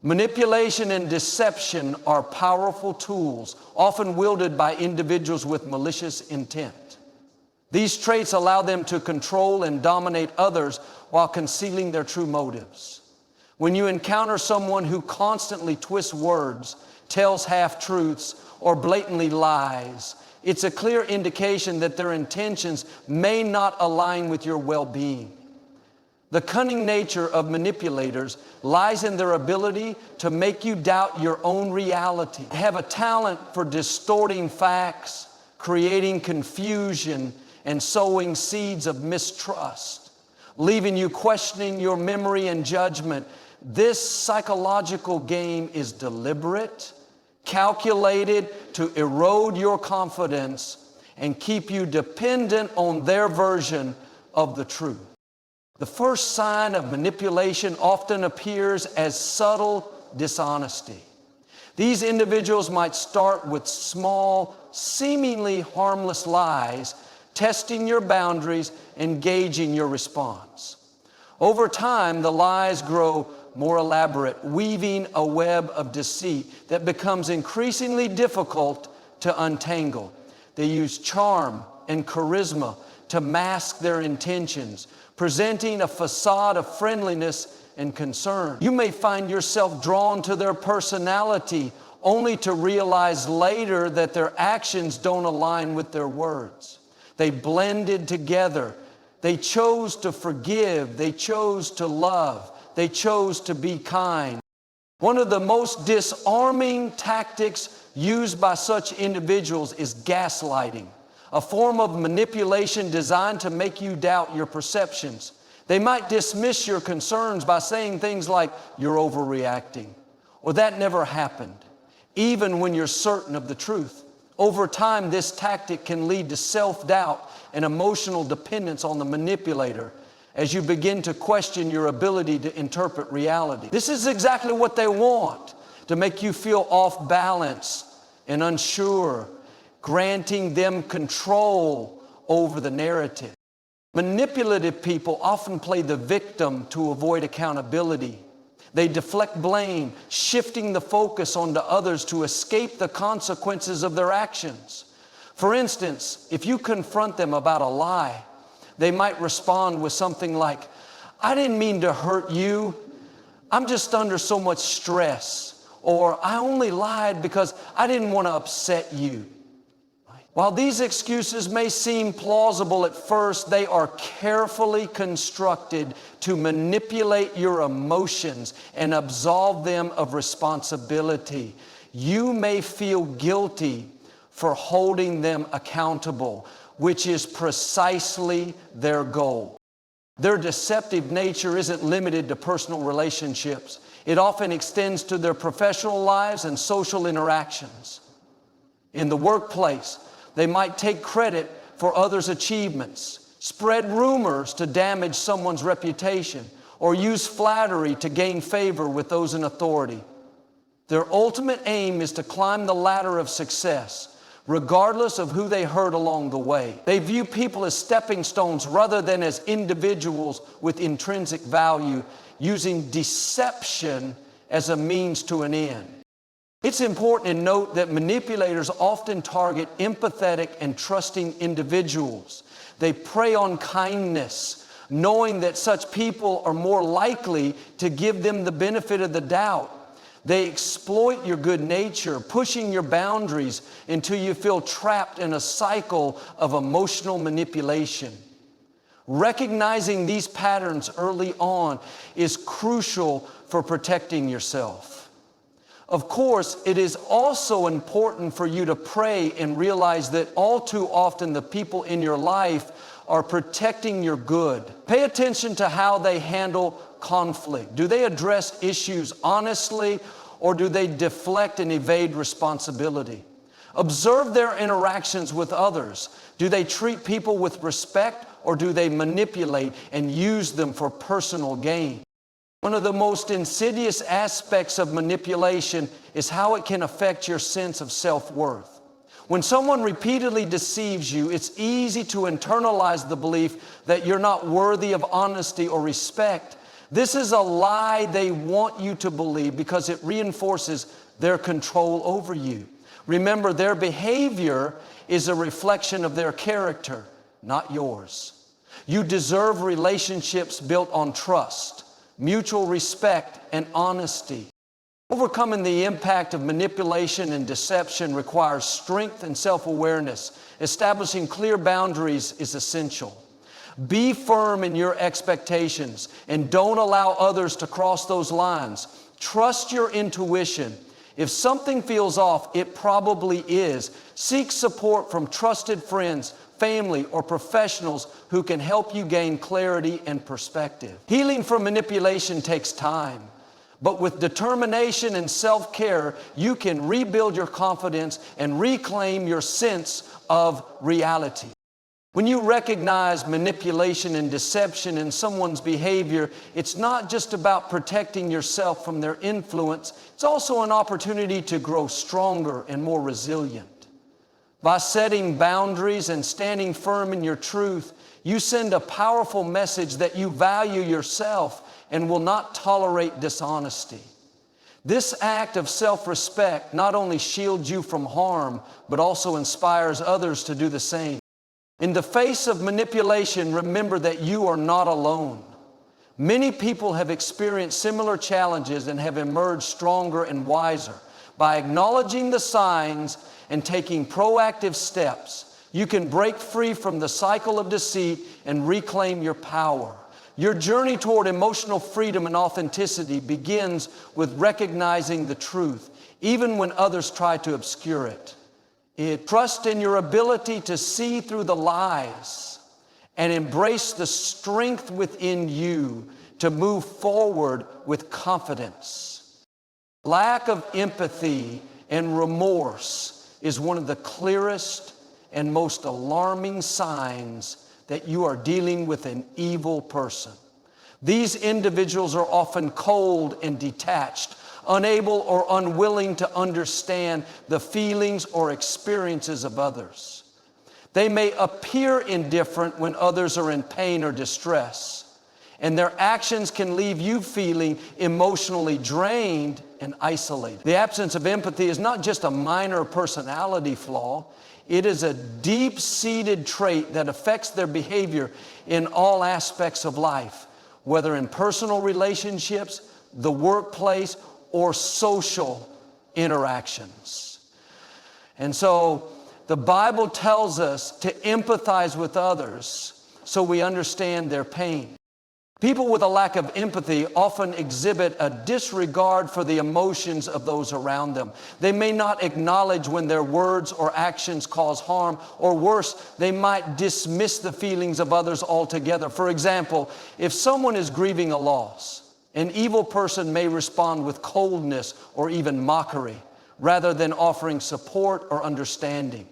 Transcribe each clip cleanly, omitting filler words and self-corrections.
Manipulation and deception are powerful tools, often wielded by individuals with malicious intent. These traits allow them to control and dominate others while concealing their true motives. When you encounter someone who constantly twists words, tells half-truths, or blatantly lies, it's a clear indication that their intentions may not align with your well-being. The cunning nature of manipulators lies in their ability to make you doubt your own reality. They have a talent for distorting facts, creating confusion, and sowing seeds of mistrust, leaving you questioning your memory and judgment. This psychological game is deliberate, calculated to erode your confidence and keep you dependent on their version of the truth. The first sign of manipulation often appears as subtle dishonesty. These individuals might start with small, seemingly harmless lies, testing your boundaries and gauging your response. Over time, the lies grow more elaborate, weaving a web of deceit that becomes increasingly difficult to untangle. They use charm and charisma to mask their intentions, presenting a facade of friendliness and concern. You may find yourself drawn to their personality only to realize later that their actions don't align with their words. They blended together. They chose to forgive. They chose to love. They chose to be kind. One of the most disarming tactics used by such individuals is gaslighting, a form of manipulation designed to make you doubt your perceptions. They might dismiss your concerns by saying things like, "You're overreacting," or "That never happened," even when you're certain of the truth. Over time, this tactic can lead to self-doubt and emotional dependence on the manipulator as you begin to question your ability to interpret reality. This is exactly what they want, to make you feel off balance and unsure, granting them control over the narrative. Manipulative people often play the victim to avoid accountability. They deflect blame, shifting the focus onto others to escape the consequences of their actions. For instance, if you confront them about a lie, they might respond with something like, "I didn't mean to hurt you. I'm just under so much stress." Or, "I only lied because I didn't want to upset you." While these excuses may seem plausible at first, they are carefully constructed to manipulate your emotions and absolve them of responsibility. You may feel guilty for holding them accountable, which is precisely their goal. Their deceptive nature isn't limited to personal relationships. It often extends to their professional lives and social interactions. In the workplace, they might take credit for others' achievements, spread rumors to damage someone's reputation, or use flattery to gain favor with those in authority. Their ultimate aim is to climb the ladder of success, regardless of who they hurt along the way. They view people as stepping stones rather than as individuals with intrinsic value, using deception as a means to an end. It's important to note that manipulators often target empathetic and trusting individuals. They prey on kindness, knowing that such people are more likely to give them the benefit of the doubt. They exploit your good nature, pushing your boundaries until you feel trapped in a cycle of emotional manipulation. Recognizing these patterns early on is crucial for protecting yourself. Of course, it is also important for you to pray and realize that all too often the people in your life are protecting your good. Pay attention to how they handle conflict. Do they address issues honestly, or do they deflect and evade responsibility? Observe their interactions with others. Do they treat people with respect, or do they manipulate and use them for personal gain? One of the most insidious aspects of manipulation is how it can affect your sense of self-worth. When someone repeatedly deceives you, it's easy to internalize the belief that you're not worthy of honesty or respect. This is a lie they want you to believe because it reinforces their control over you. Remember, their behavior is a reflection of their character, not yours. You deserve relationships built on trust, mutual respect, and honesty. Overcoming the impact of manipulation and deception requires strength and self-awareness. Establishing clear boundaries is essential. Be firm in your expectations and don't allow others to cross those lines. Trust your intuition. If something feels off, it probably is. Seek support from trusted friends, family, or professionals who can help you gain clarity and perspective. Healing from manipulation takes time, but with determination and self-care, you can rebuild your confidence and reclaim your sense of reality. When you recognize manipulation and deception in someone's behavior, it's not just about protecting yourself from their influence, it's also an opportunity to grow stronger and more resilient. By setting boundaries and standing firm in your truth, you send a powerful message that you value yourself and will not tolerate dishonesty. This act of self-respect not only shields you from harm, but also inspires others to do the same. In the face of manipulation, remember that you are not alone. Many people have experienced similar challenges and have emerged stronger and wiser. By acknowledging the signs and taking proactive steps, you can break free from the cycle of deceit and reclaim your power. Your journey toward emotional freedom and authenticity begins with recognizing the truth, even when others try to obscure it. Trust in your ability to see through the lies and embrace the strength within you to move forward with confidence. Lack of empathy and remorse is one of the clearest and most alarming signs that you are dealing with an evil person. These individuals are often cold and detached, unable or unwilling to understand the feelings or experiences of others. They may appear indifferent when others are in pain or distress, and their actions can leave you feeling emotionally drained and isolated. The absence of empathy is not just a minor personality flaw, it is a deep-seated trait that affects their behavior in all aspects of life, whether in personal relationships, the workplace, or social interactions. And so the Bible tells us to empathize with others so we understand their pain. People with a lack of empathy often exhibit a disregard for the emotions of those around them. They may not acknowledge when their words or actions cause harm, or worse, they might dismiss the feelings of others altogether. For example, if someone is grieving a loss, an evil person may respond with coldness or even mockery, rather than offering support or understanding.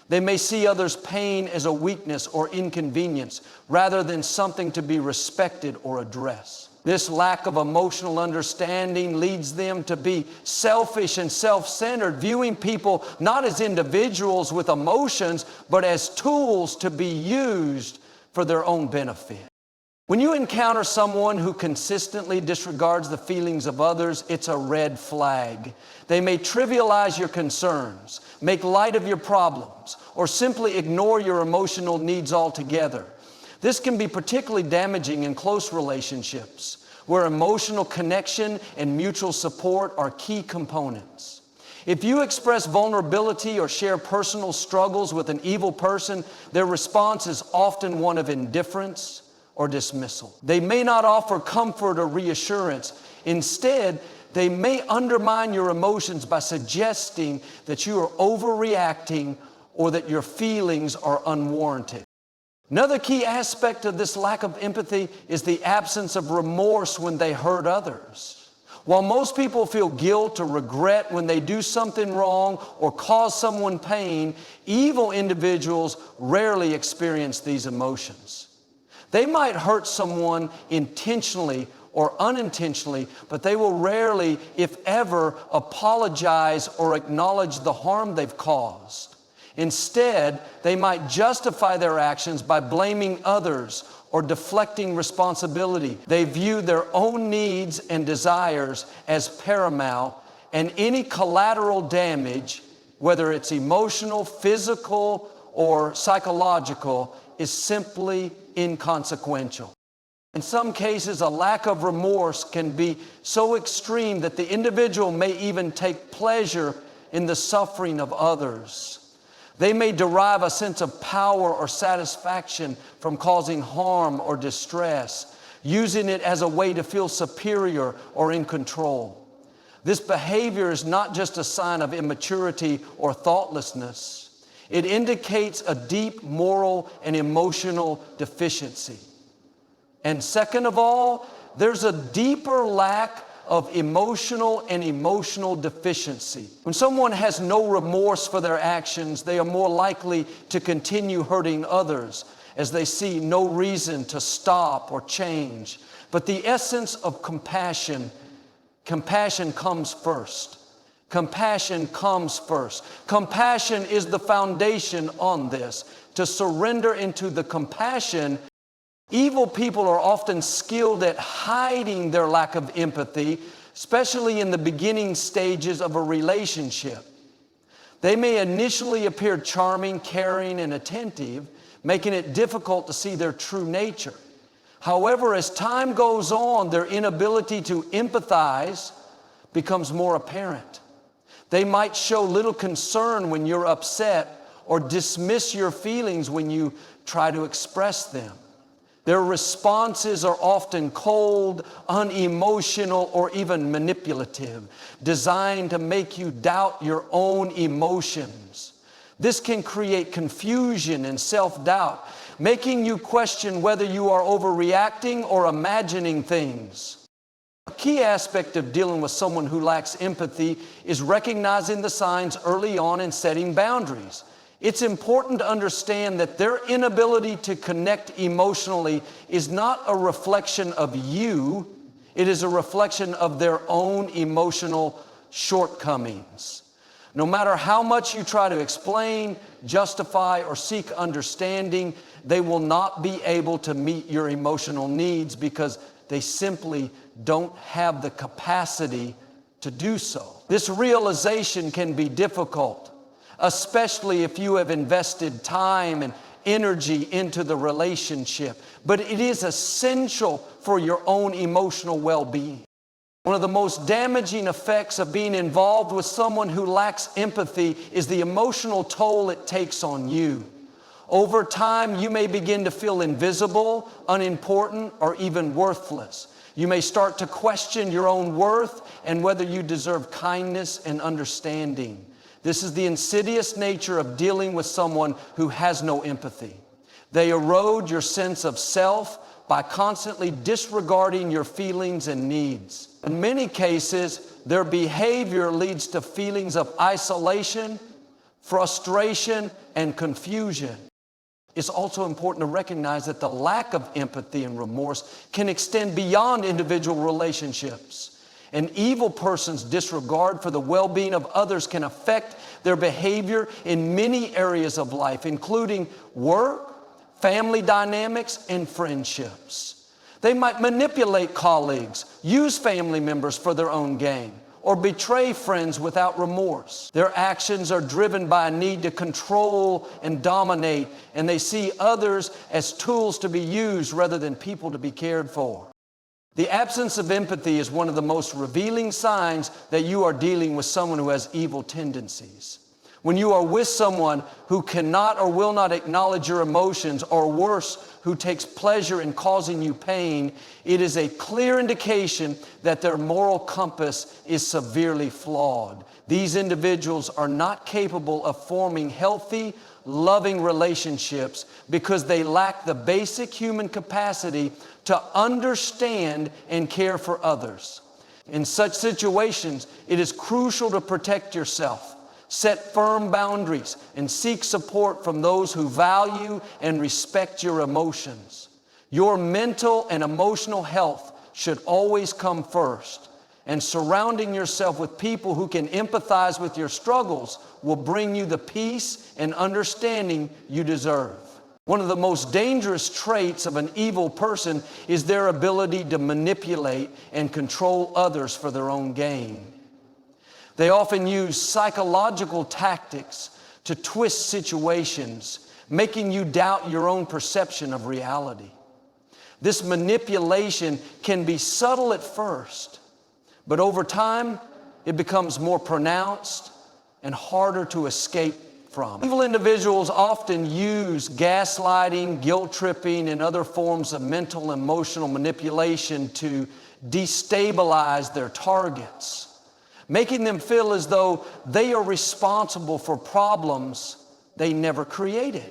They may see others' pain as a weakness or inconvenience, rather than something to be respected or addressed. This lack of emotional understanding leads them to be selfish and self-centered, viewing people not as individuals with emotions, but as tools to be used for their own benefit. When you encounter someone who consistently disregards the feelings of others, it's a red flag. They may trivialize your concerns, make light of your problems, or simply ignore your emotional needs altogether. This can be particularly damaging in close relationships, where emotional connection and mutual support are key components. If you express vulnerability or share personal struggles with an evil person, their response is often one of indifference or dismissal. They may not offer comfort or reassurance. Instead, they may undermine your emotions by suggesting that you are overreacting or that your feelings are unwarranted. Another key aspect of this lack of empathy is the absence of remorse when they hurt others. While most people feel guilt or regret when they do something wrong or cause someone pain, evil individuals rarely experience these emotions. They might hurt someone intentionally or unintentionally, but they will rarely, if ever, apologize or acknowledge the harm they've caused. Instead, they might justify their actions by blaming others or deflecting responsibility. They view their own needs and desires as paramount, and any collateral damage, whether it's emotional, physical, or psychological, is simply inconsequential. In some cases, a lack of remorse can be so extreme that the individual may even take pleasure in the suffering of others. They may derive a sense of power or satisfaction from causing harm or distress, using it as a way to feel superior or in control. This behavior is not just a sign of immaturity or thoughtlessness. It indicates a deep moral and emotional deficiency. And second of all, there's a deeper lack of emotional deficiency. When someone has no remorse for their actions, they are more likely to continue hurting others as they see no reason to stop or change. But the essence of compassion comes first. Compassion comes first. Compassion is the foundation on this. To surrender into the compassion, evil people are often skilled at hiding their lack of empathy, especially in the beginning stages of a relationship. They may initially appear charming, caring, and attentive, making it difficult to see their true nature. However, as time goes on, their inability to empathize becomes more apparent. They might show little concern when you're upset or dismiss your feelings when you try to express them. Their responses are often cold, unemotional, or even manipulative, designed to make you doubt your own emotions. This can create confusion and self-doubt, making you question whether you are overreacting or imagining things. A key aspect of dealing with someone who lacks empathy is recognizing the signs early on and setting boundaries. It's important to understand that their inability to connect emotionally is not a reflection of you, it is a reflection of their own emotional shortcomings. No matter how much you try to explain, justify, or seek understanding, they will not be able to meet your emotional needs because they simply don't have the capacity to do so. This realization can be difficult, especially if you have invested time and energy into the relationship. But it is essential for your own emotional well-being. One of the most damaging effects of being involved with someone who lacks empathy is the emotional toll it takes on you. Over time, you may begin to feel invisible, unimportant, or even worthless. You may start to question your own worth and whether you deserve kindness and understanding. This is the insidious nature of dealing with someone who has no empathy. They erode your sense of self by constantly disregarding your feelings and needs. In many cases, their behavior leads to feelings of isolation, frustration, and confusion. It's also important to recognize that the lack of empathy and remorse can extend beyond individual relationships. An evil person's disregard for the well-being of others can affect their behavior in many areas of life, including work, family dynamics, and friendships. They might manipulate colleagues, use family members for their own gain, or betray friends without remorse. Their actions are driven by a need to control and dominate, and they see others as tools to be used rather than people to be cared for. The absence of empathy is one of the most revealing signs that you are dealing with someone who has evil tendencies. When you are with someone who cannot or will not acknowledge your emotions, or worse, who takes pleasure in causing you pain, it is a clear indication that their moral compass is severely flawed. These individuals are not capable of forming healthy, loving relationships because they lack the basic human capacity to understand and care for others. In such situations, it is crucial to protect yourself, set firm boundaries, and seek support from those who value and respect your emotions. Your mental and emotional health should always come first, and surrounding yourself with people who can empathize with your struggles will bring you the peace and understanding you deserve. One of the most dangerous traits of an evil person is their ability to manipulate and control others for their own gain. They often use psychological tactics to twist situations, making you doubt your own perception of reality. This manipulation can be subtle at first, but over time, it becomes more pronounced and harder to escape from. Evil individuals often use gaslighting, guilt tripping, and other forms of mental and emotional manipulation to destabilize their targets, making them feel as though they are responsible for problems they never created.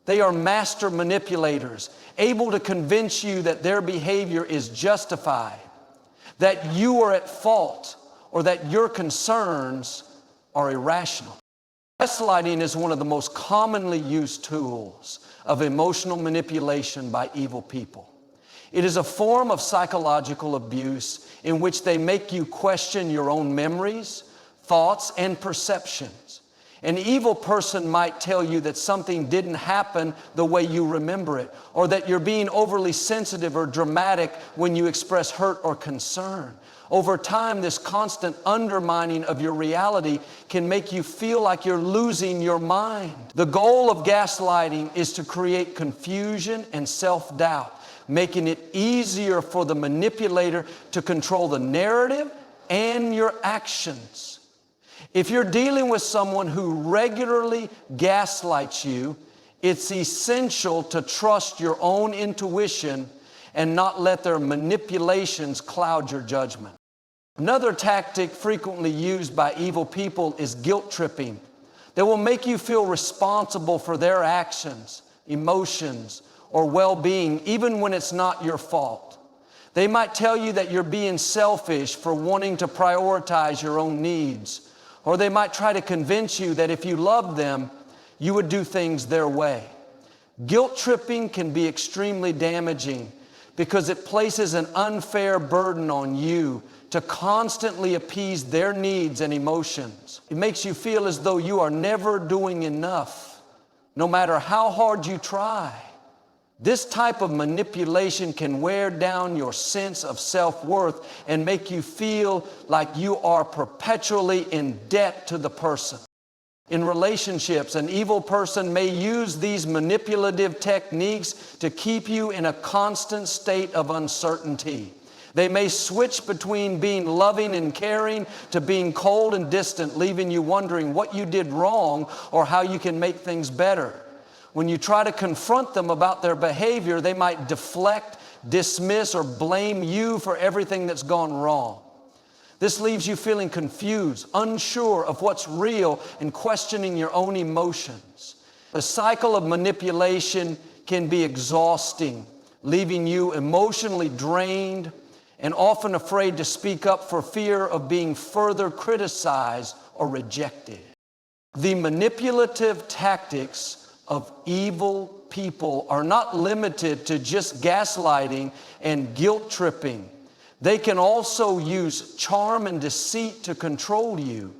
They are master manipulators, able to convince you that their behavior is justified, that you are at fault, or that your concerns are irrational. Gaslighting is one of the most commonly used tools of emotional manipulation by evil people. It is a form of psychological abuse in which they make you question your own memories, thoughts, and perceptions. An evil person might tell you that something didn't happen the way you remember it, or that you're being overly sensitive or dramatic when you express hurt or concern. Over time, this constant undermining of your reality can make you feel like you're losing your mind. The goal of gaslighting is to create confusion and self-doubt, making it easier for the manipulator to control the narrative and your actions. If you're dealing with someone who regularly gaslights you, it's essential to trust your own intuition and not let their manipulations cloud your judgment. Another tactic frequently used by evil people is guilt tripping. They will make you feel responsible for their actions, emotions, or well-being, even when it's not your fault. They might tell you that you're being selfish for wanting to prioritize your own needs, or they might try to convince you that if you loved them, you would do things their way. Guilt tripping can be extremely damaging because it places an unfair burden on you to constantly appease their needs and emotions. It makes you feel as though you are never doing enough, no matter how hard you try. This type of manipulation can wear down your sense of self-worth and make you feel like you are perpetually in debt to the person. In relationships, an evil person may use these manipulative techniques to keep you in a constant state of uncertainty. They may switch between being loving and caring to being cold and distant, leaving you wondering what you did wrong or how you can make things better. When you try to confront them about their behavior, they might deflect, dismiss, or blame you for everything that's gone wrong. This leaves you feeling confused, unsure of what's real, and questioning your own emotions. The cycle of manipulation can be exhausting, leaving you emotionally drained and often afraid to speak up for fear of being further criticized or rejected. The manipulative tactics of evil people are not limited to just gaslighting and guilt tripping. They can also use charm and deceit to control you.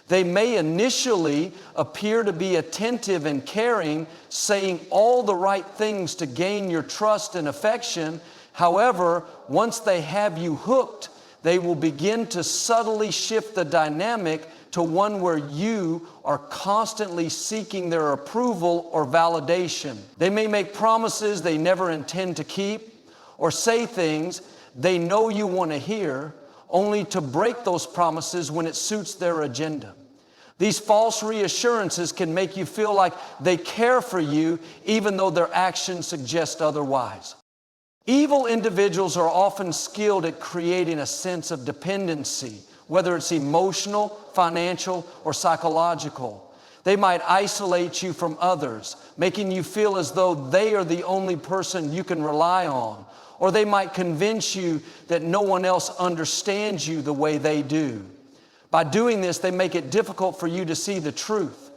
They may initially appear to be attentive and caring, saying all the right things to gain your trust and affection. However, once they have you hooked, they will begin to subtly shift the dynamic to one where you are constantly seeking their approval or validation. They may make promises they never intend to keep, or say things they know you want to hear, only to break those promises when it suits their agenda. These false reassurances can make you feel like they care for you, even though their actions suggest otherwise. Evil individuals are often skilled at creating a sense of dependency, whether it's emotional, financial, or psychological. They might isolate you from others, making you feel as though they are the only person you can rely on. Or they might convince you that no one else understands you the way they do. By doing this, they make it difficult for you to see the truth,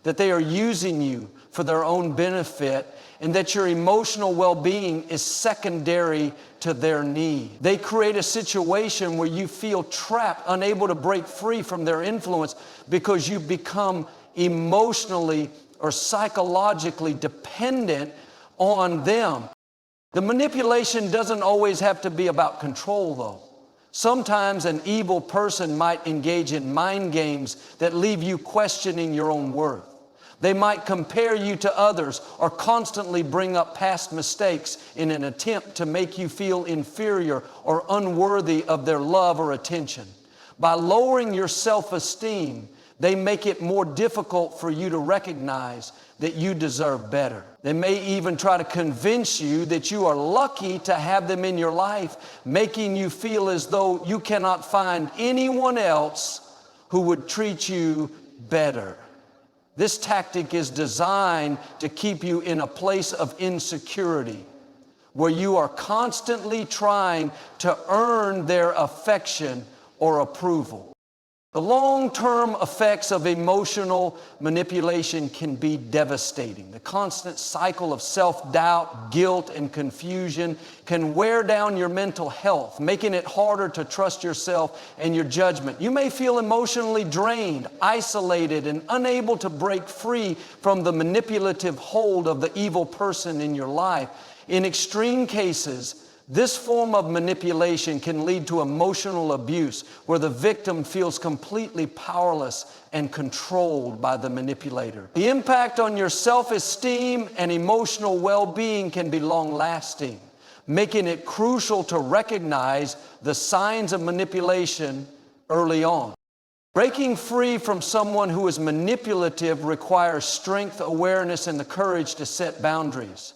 that they are using you for their own benefit, and that your emotional well-being is secondary to their need. They create a situation where you feel trapped, unable to break free from their influence because you become emotionally or psychologically dependent on them. The manipulation doesn't always have to be about control, though. Sometimes an evil person might engage in mind games that leave you questioning your own worth. They might compare you to others or constantly bring up past mistakes in an attempt to make you feel inferior or unworthy of their love or attention. By lowering your self-esteem, they make it more difficult for you to recognize that you deserve better. They may even try to convince you that you are lucky to have them in your life, making you feel as though you cannot find anyone else who would treat you better. This tactic is designed to keep you in a place of insecurity, where you are constantly trying to earn their affection or approval. The long-term effects of emotional manipulation can be devastating. The constant cycle of self-doubt, guilt, and confusion can wear down your mental health, making it harder to trust yourself and your judgment. You may feel emotionally drained, isolated, and unable to break free from the manipulative hold of the evil person in your life. In extreme cases, this form of manipulation can lead to emotional abuse, where the victim feels completely powerless and controlled by the manipulator. The impact on your self-esteem and emotional well-being can be long-lasting, making it crucial to recognize the signs of manipulation early on. Breaking free from someone who is manipulative requires strength, awareness, and the courage to set boundaries.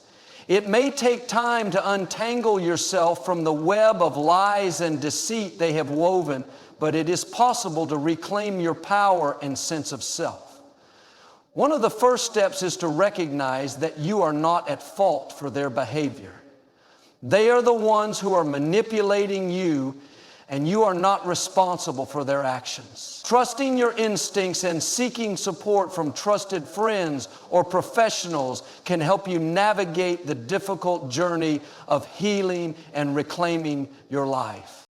It may take time to untangle yourself from the web of lies and deceit they have woven, but it is possible to reclaim your power and sense of self. One of the first steps is to recognize that you are not at fault for their behavior. They are the ones who are manipulating you, and you are not responsible for their actions. Trusting your instincts and seeking support from trusted friends or professionals can help you navigate the difficult journey of healing and reclaiming your life.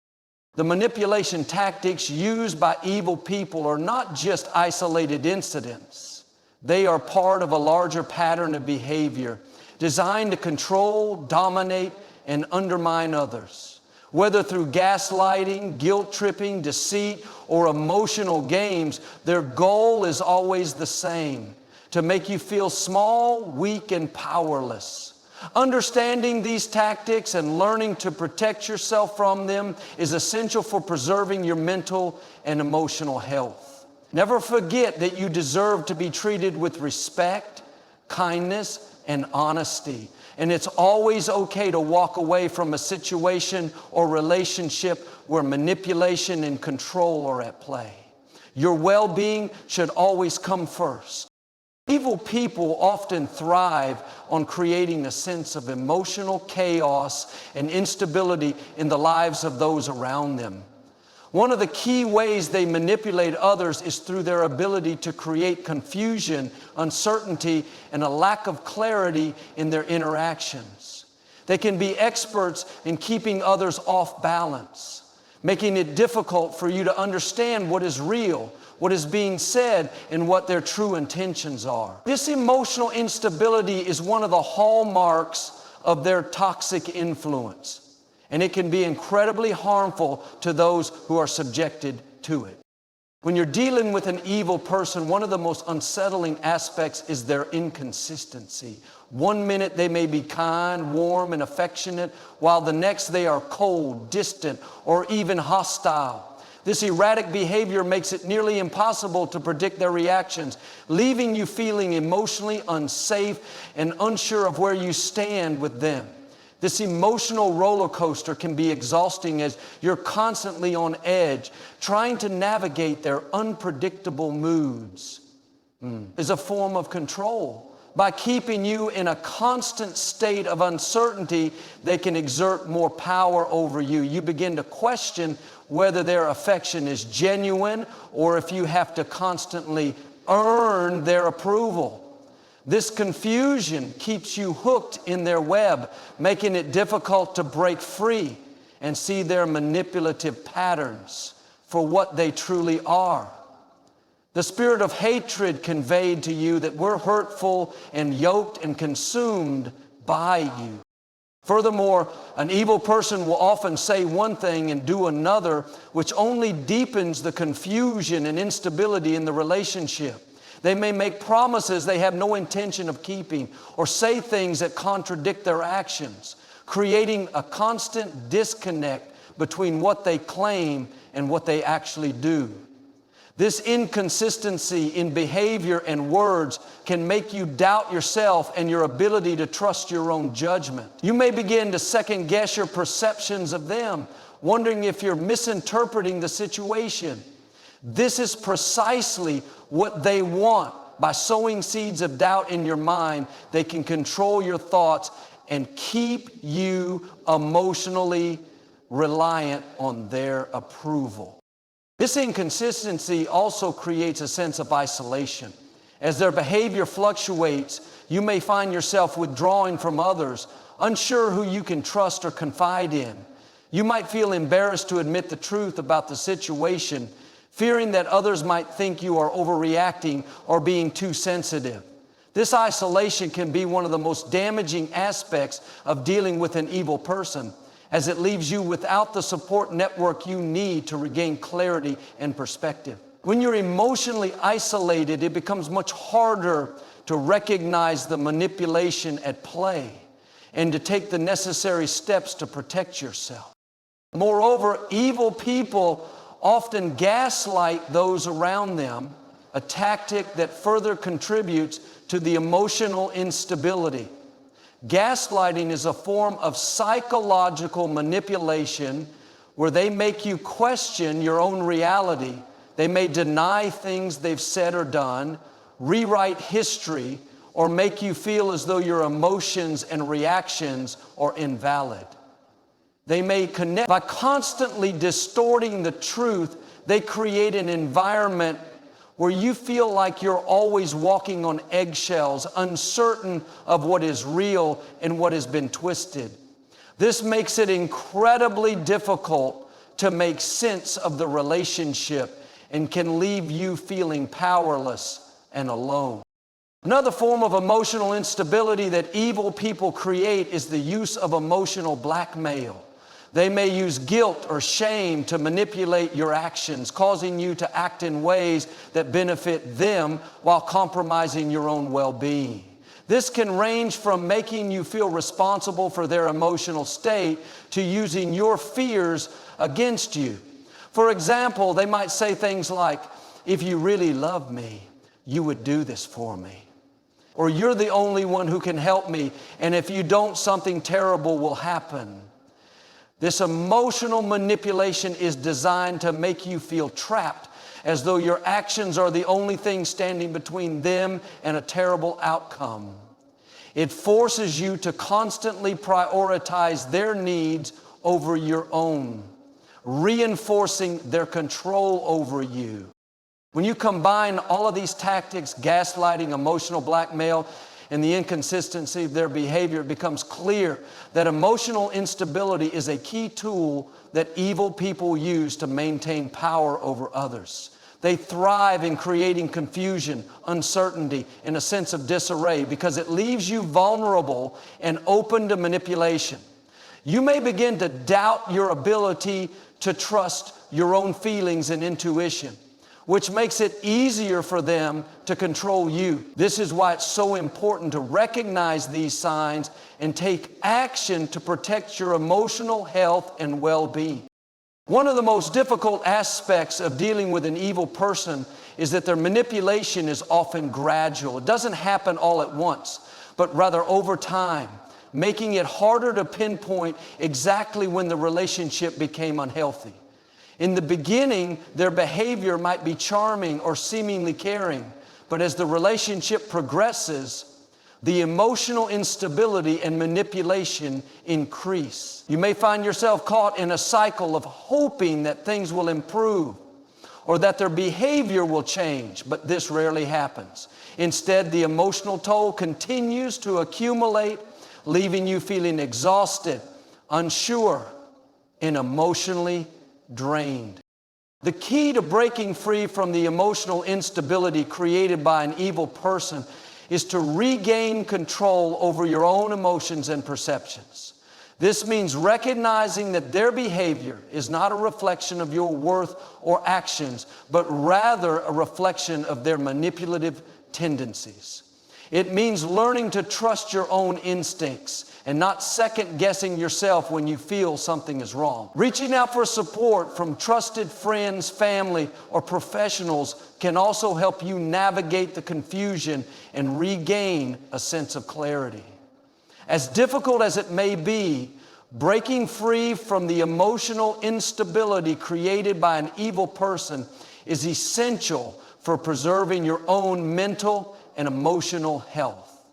The manipulation tactics used by evil people are not just isolated incidents. They are part of a larger pattern of behavior designed to control, dominate, and undermine others. Whether through gaslighting, guilt-tripping, deceit, or emotional games, their goal is always the same: to make you feel small, weak, and powerless. Understanding these tactics and learning to protect yourself from them is essential for preserving your mental and emotional health. Never forget that you deserve to be treated with respect, kindness, and honesty. And it's always okay to walk away from a situation or relationship where manipulation and control are at play. Your well-being should always come first. Evil people often thrive on creating a sense of emotional chaos and instability in the lives of those around them. One of the key ways they manipulate others is through their ability to create confusion, uncertainty, and a lack of clarity in their interactions. They can be experts in keeping others off balance, making it difficult for you to understand what is real, what is being said, and what their true intentions are. This emotional instability is one of the hallmarks of their toxic influence, and it can be incredibly harmful to those who are subjected to it. When you're dealing with an evil person, one of the most unsettling aspects is their inconsistency. One minute they may be kind, warm, and affectionate, while the next they are cold, distant, or even hostile. This erratic behavior makes it nearly impossible to predict their reactions, leaving you feeling emotionally unsafe and unsure of where you stand with them. This emotional roller coaster can be exhausting as you're constantly on edge, trying to navigate their unpredictable moods. Is a form of control. By keeping you in a constant state of uncertainty, they can exert more power over you. You begin to question whether their affection is genuine or if you have to constantly earn their approval. This confusion keeps you hooked in their web, making it difficult to break free and see their manipulative patterns for what they truly are. The spirit of hatred conveyed to you that we're hurtful and yoked and consumed by you. Furthermore, an evil person will often say one thing and do another, which only deepens the confusion and instability in the relationship. They may make promises they have no intention of keeping, or say things that contradict their actions, creating a constant disconnect between what they claim and what they actually do. This inconsistency in behavior and words can make you doubt yourself and your ability to trust your own judgment. You may begin to second guess your perceptions of them, wondering if you're misinterpreting the situation. This is precisely what they want. By sowing seeds of doubt in your mind, they can control your thoughts and keep you emotionally reliant on their approval. This inconsistency also creates a sense of isolation. As their behavior fluctuates, you may find yourself withdrawing from others, unsure who you can trust or confide in. You might feel embarrassed to admit the truth about the situation, fearing that others might think you are overreacting or being too sensitive. This isolation can be one of the most damaging aspects of dealing with an evil person, as it leaves you without the support network you need to regain clarity and perspective. When you're emotionally isolated, it becomes much harder to recognize the manipulation at play and to take the necessary steps to protect yourself. Moreover, evil people often gaslight those around them, a tactic that further contributes to the emotional instability. Gaslighting is a form of psychological manipulation where they make you question your own reality. They may deny things they've said or done, rewrite history, or make you feel as though your emotions and reactions are invalid. They may connect by constantly distorting the truth. They create an environment where you feel like you're always walking on eggshells, uncertain of what is real and what has been twisted. This makes it incredibly difficult to make sense of the relationship and can leave you feeling powerless and alone. Another form of emotional instability that evil people create is the use of emotional blackmail. They may use guilt or shame to manipulate your actions, causing you to act in ways that benefit them while compromising your own well-being. This can range from making you feel responsible for their emotional state to using your fears against you. For example, they might say things like, "If you really love me, you would do this for me." Or, "You're the only one who can help me, and if you don't, something terrible will happen." This emotional manipulation is designed to make you feel trapped, as though your actions are the only thing standing between them and a terrible outcome. It forces you to constantly prioritize their needs over your own, reinforcing their control over you. When you combine all of these tactics, gaslighting, emotional blackmail, and the inconsistency of their behavior, it becomes clear that emotional instability is a key tool that evil people use to maintain power over others. They thrive in creating confusion, uncertainty, and a sense of disarray because it leaves you vulnerable and open to manipulation. You may begin to doubt your ability to trust your own feelings and intuition, which makes it easier for them to control you. This is why it's so important to recognize these signs and take action to protect your emotional health and well-being. One of the most difficult aspects of dealing with an evil person is that their manipulation is often gradual. It doesn't happen all at once, but rather over time, making it harder to pinpoint exactly when the relationship became unhealthy. In the beginning, their behavior might be charming or seemingly caring, but as the relationship progresses, the emotional instability and manipulation increase. You may find yourself caught in a cycle of hoping that things will improve or that their behavior will change, but this rarely happens. Instead, the emotional toll continues to accumulate, leaving you feeling exhausted, unsure, and emotionally drained. The key to breaking free from the emotional instability created by an evil person is to regain control over your own emotions and perceptions. This means recognizing that their behavior is not a reflection of your worth or actions, but rather a reflection of their manipulative tendencies. It means learning to trust your own instincts and not second-guessing yourself when you feel something is wrong. Reaching out for support from trusted friends, family, or professionals can also help you navigate the confusion and regain a sense of clarity. As difficult as it may be, breaking free from the emotional instability created by an evil person is essential for preserving your own mental and emotional health.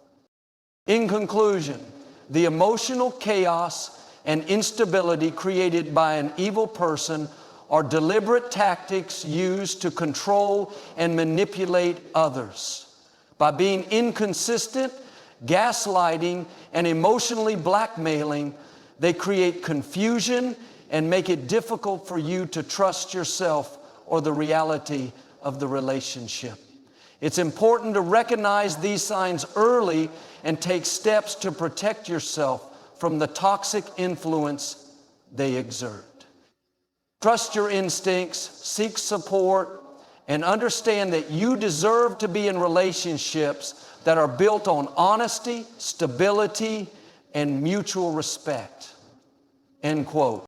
In conclusion, the emotional chaos and instability created by an evil person are deliberate tactics used to control and manipulate others. By being inconsistent, gaslighting, and emotionally blackmailing, they create confusion and make it difficult for you to trust yourself or the reality of the relationship. It's important to recognize these signs early and take steps to protect yourself from the toxic influence they exert. Trust your instincts, seek support, and understand that you deserve to be in relationships that are built on honesty, stability, and mutual respect. End quote.